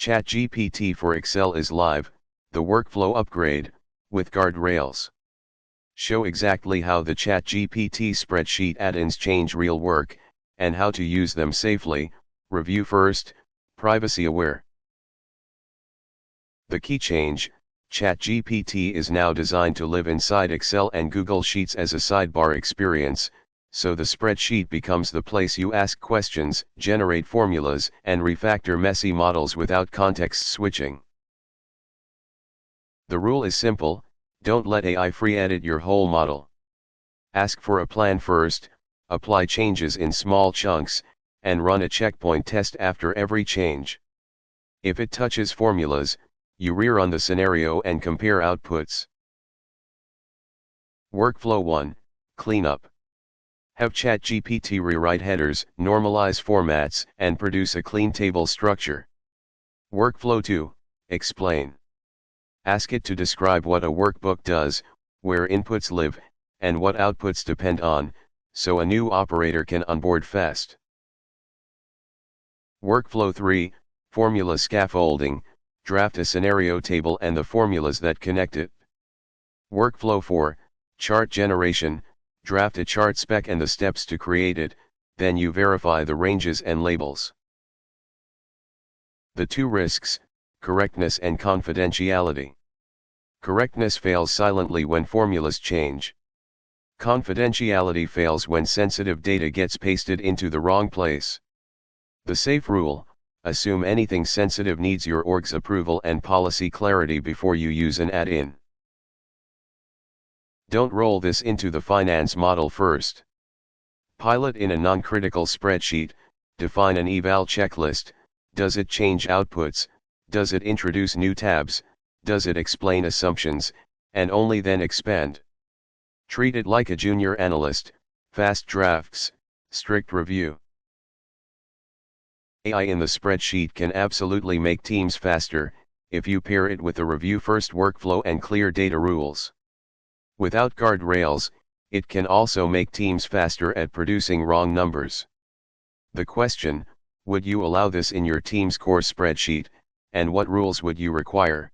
ChatGPT for Excel is live, the workflow upgrade, with guardrails. Show exactly how the ChatGPT spreadsheet add-ins change real work, and how to use them safely. Review first, privacy aware. The key change: ChatGPT is now designed to live inside Excel and Google Sheets as a sidebar experience, so the spreadsheet becomes the place you ask questions, generate formulas, and refactor messy models without context switching. The rule is simple: don't let AI free edit your whole model. Ask for a plan first, apply changes in small chunks, and run a checkpoint test after every change. If it touches formulas, you rerun the scenario and compare outputs. Workflow 1, Cleanup. Have ChatGPT rewrite headers, normalize formats, and produce a clean table structure. Workflow 2, Explain. Ask it to describe what a workbook does, where inputs live, and what outputs depend on, so a new operator can onboard fast. Workflow 3, Formula Scaffolding. Draft a scenario table and the formulas that connect it. Workflow 4, Chart Generation. Draft a chart spec and the steps to create it, then you verify the ranges and labels. The two risks: correctness and confidentiality. Correctness fails silently when formulas change. Confidentiality fails when sensitive data gets pasted into the wrong place. The safe rule: assume anything sensitive needs your org's approval and policy clarity before you use an add-in. Don't roll this into the finance model first. Pilot in a non-critical spreadsheet, define an eval checklist. Does it change outputs? Does it introduce new tabs? Does it explain assumptions? And only then expand. Treat it like a junior analyst: fast drafts, strict review. AI in the spreadsheet can absolutely make teams faster, if you pair it with a review-first workflow and clear data rules. Without guardrails, it can also make teams faster at producing wrong numbers. The question: would you allow this in your team's core spreadsheet, and what rules would you require?